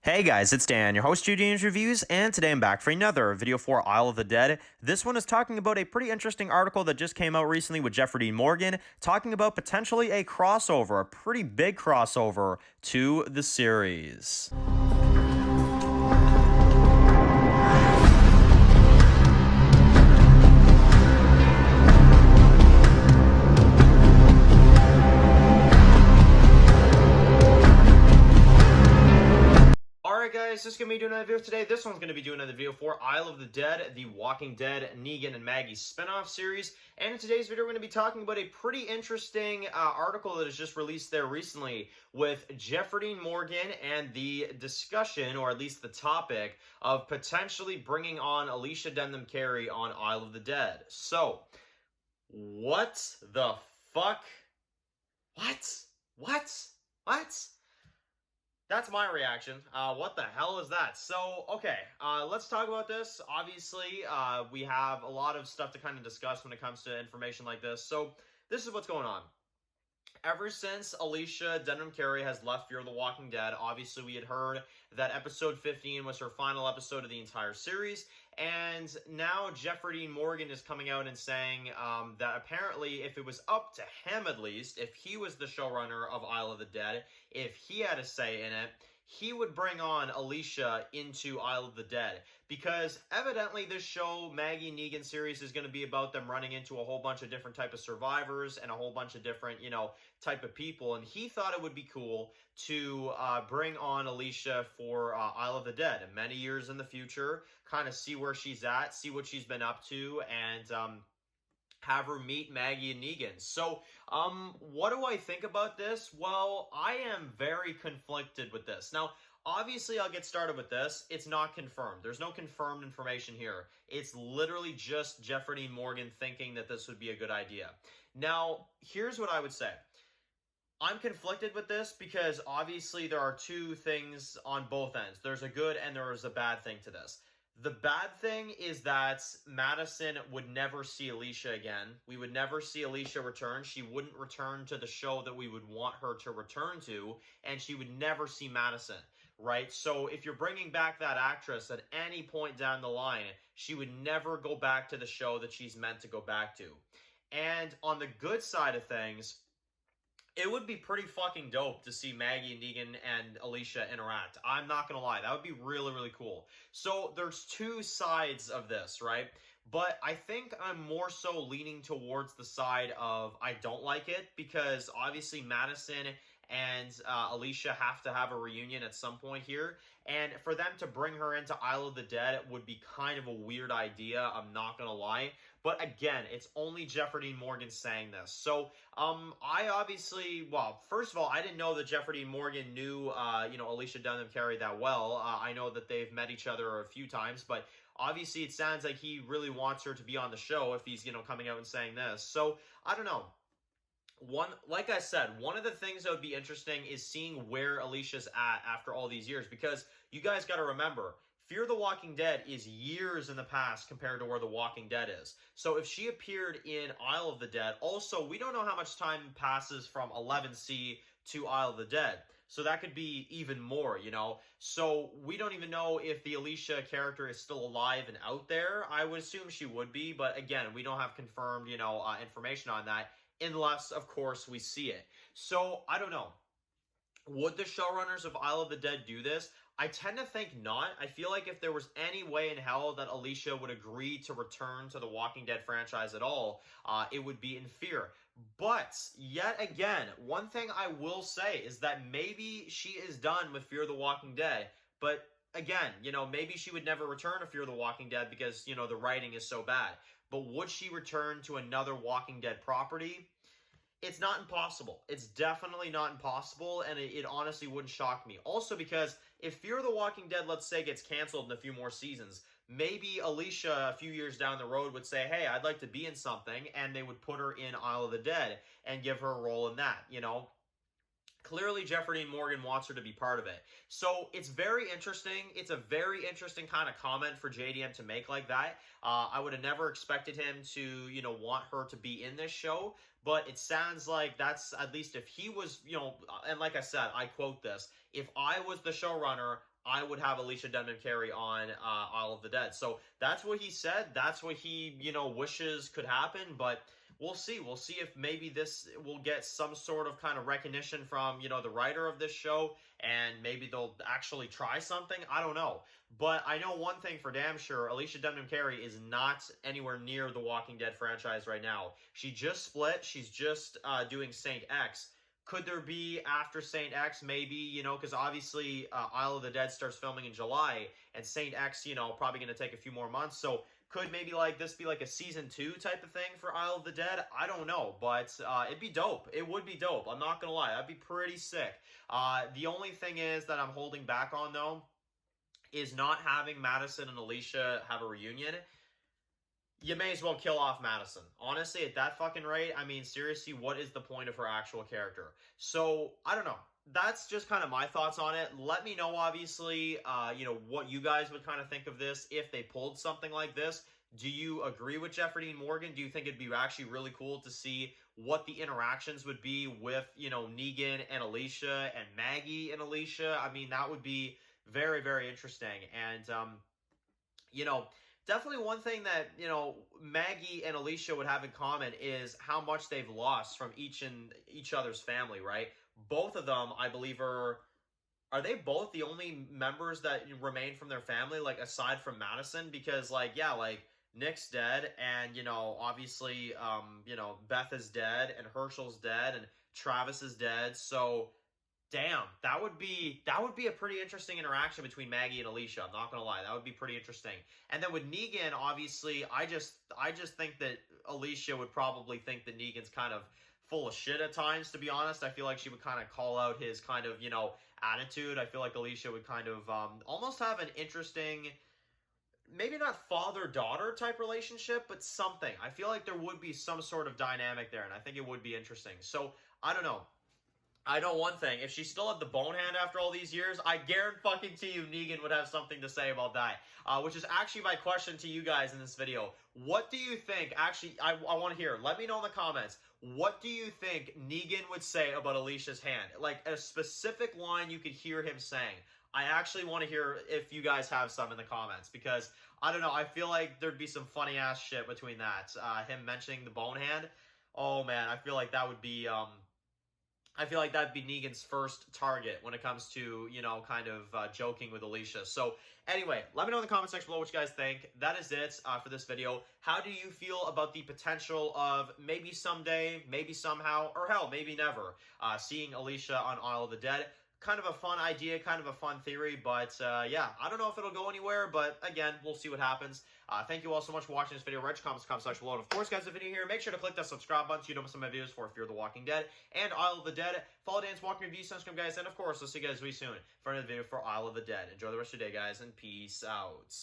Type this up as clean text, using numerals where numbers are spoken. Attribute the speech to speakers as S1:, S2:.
S1: Hey guys, it's Dan, your host of Dan's Reviews, and today I'm back for another video for Isle of the Dead. This one is talking about a pretty interesting article that just came out recently with Jeffrey Dean Morgan, talking about potentially a crossover, a pretty big crossover to the series. Alright guys, this is going to be doing another video today. This one's going to be doing another video for Isle of the Dead, the Walking Dead, Negan and Maggie spinoff series. And in today's video, we're going to be talking about a pretty interesting article that was just released there recently with Jeffrey Dean Morgan and the discussion, or at least the topic, of potentially bringing on Alicia Carey on Isle of the Dead. So, what the fuck? What? That's my reaction. What the hell is that? So, okay, let's talk about this. Obviously, we have a lot of stuff to kind of discuss when it comes to information like this. So, this is what's going on. Ever since Alicia Carey has left Fear the Walking Dead, obviously we had heard that episode 15 was her final episode of the entire series, and now Jeffrey Dean Morgan is coming out and saying that apparently if it was up to him at least, if he was the showrunner of Isle of the Dead, if he had a say in it, he would bring on Alicia into Isle of the Dead, because evidently this show, Maggie and Negan series, is going to be about them running into a whole bunch of different type of survivors and a whole bunch of different, type of people, and he thought it would be cool to bring on Alicia for Isle of the Dead many years in the future, kind of see where she's at, see what she's been up to, and have her meet Maggie and Negan. So, what do I think about this? Well, I am very conflicted with this. Now, obviously, I'll get started with this. It's not confirmed. There's no confirmed information here. It's literally just Jeffrey Dean Morgan thinking that this would be a good idea. Now, here's what I would say. I'm conflicted with this because obviously there are two things on both ends. There's a good and there is a bad thing to this. The bad thing is that Madison would never see Alicia again. We would never see Alicia return. She wouldn't return to the show that we would want her to return to, and she would never see Madison, right? So if you're bringing back that actress at any point down the line, she would never go back to the show that she's meant to go back to. And on the good side of things, it would be pretty fucking dope to see Maggie and Negan and Alicia interact. I'm not gonna lie, that would be really, really cool. So there's two sides of this, right? But I think I'm more so leaning towards the side of I don't like it, because obviously Madison and Alicia have to have a reunion at some point here, and for them to bring her into Isle of the Dead would be kind of a weird idea, I'm not gonna lie. But again, it's only Jeffrey Dean Morgan saying this. So, I obviously, well, first of all, I didn't know that Jeffrey Dean Morgan knew, Alicia Carey that well. I know that they've met each other a few times, but obviously it sounds like he really wants her to be on the show if he's, coming out and saying this. So, I don't know. Like I said, one of the things that would be interesting is seeing where Alicia's at after all these years, because you guys got to remember, Fear the Walking Dead is years in the past compared to where The Walking Dead is. So if she appeared in Isle of the Dead, also, we don't know how much time passes from 11C to Isle of the Dead. So that could be even more, So we don't even know if the Alicia character is still alive and out there. I would assume she would be, but again, we don't have confirmed, information on that, unless, of course, we see it. So, I don't know. Would the showrunners of Isle of the Dead do this? I tend to think not. I feel like if there was any way in hell that Alicia would agree to return to the Walking Dead franchise at all, it would be in Fear. But, yet again, one thing I will say is that maybe she is done with Fear the Walking Dead, but again, maybe she would never return to Fear the Walking Dead because, the writing is so bad. But would she return to another Walking Dead property? It's not impossible. It's definitely not impossible, and it honestly wouldn't shock me. Also because if Fear the Walking Dead, let's say, gets canceled in a few more seasons, maybe Alicia a few years down the road would say, hey, I'd like to be in something, and they would put her in Isle of the Dead and give her a role in that, Clearly, Jeffrey Dean Morgan wants her to be part of it. So, it's very interesting. It's a very interesting kind of comment for JDM to make like that. I would have never expected him to, want her to be in this show. But it sounds like that's, at least if he was, and like I said, I quote this, if I was the showrunner, I would have Alicia Denman Carey on Isle of the Dead. So that's what he said. That's what he, wishes could happen. But we'll see. We'll see if maybe this will get some sort of kind of recognition from, the writer of this show, and maybe they'll actually try something. I don't know. But I know one thing for damn sure. Alicia Denman Carey is not anywhere near the Walking Dead franchise right now. She just split. She's just doing Saint X. Could there be after Saint X, maybe, because obviously Isle of the Dead starts filming in July, and Saint X, probably going to take a few more months. So could maybe this be like a season 2 type of thing for Isle of the Dead? I don't know, but it'd be dope. It would be dope. I'm not going to lie. That'd be pretty sick. The only thing is that I'm holding back on, though, is not having Madison and Alicia have a reunion. You may as well kill off Madison. Honestly, at that fucking rate, I mean, seriously, what is the point of her actual character? So, I don't know. That's just kind of my thoughts on it. Let me know, obviously, what you guys would kind of think of this if they pulled something like this. Do you agree with Jeffrey Dean Morgan? Do you think it'd be actually really cool to see what the interactions would be with, Negan and Alicia and Maggie and Alicia? I mean, that would be very, very interesting. And, definitely one thing that, Maggie and Alicia would have in common is how much they've lost from each other's family, right? Both of them, I believe, are they both the only members that remain from their family, aside from Madison? Because, Nick's dead, and, obviously, Beth is dead, and Herschel's dead, and Travis is dead, so damn, that would be a pretty interesting interaction between Maggie and Alicia. I'm not gonna lie, that would be pretty interesting. And then with Negan, obviously, I just think that Alicia would probably think that Negan's kind of full of shit at times. To be honest, I feel like she would kind of call out his kind of attitude. I feel like Alicia would kind of almost have an interesting, maybe not father-daughter type relationship, but something. I feel like there would be some sort of dynamic there, and I think it would be interesting. So I don't know. I know one thing. If she still had the bone hand after all these years, I guarantee you Negan would have something to say about that. Which is actually my question to you guys in this video. What do you think? Actually, I want to hear. Let me know in the comments. What do you think Negan would say about Alicia's hand? Like a specific line you could hear him saying. I actually want to hear if you guys have some in the comments. Because, I don't know, I feel like there'd be some funny ass shit between that. Him mentioning the bone hand. Oh man, I feel like that would be... I feel like that'd be Negan's first target when it comes to, kind of joking with Alicia. So, anyway, let me know in the comment section below what you guys think. That is it for this video. How do you feel about the potential of maybe someday, maybe somehow, or hell, maybe never, seeing Alicia on Isle of the Dead? Kind of a fun idea, kind of a fun theory, but yeah, I don't know if it'll go anywhere, but again, we'll see what happens. Thank you all so much for watching this video. Write your comments in the comment section below. And of course, guys, if you're new here, make sure to click that subscribe button so you don't miss some of my videos for Fear the Walking Dead and Isle of the Dead. Follow Dan's Walking Review, subscribe, guys, and of course, I'll see you guys really soon for another video for Isle of the Dead. Enjoy the rest of your day, guys, and peace out.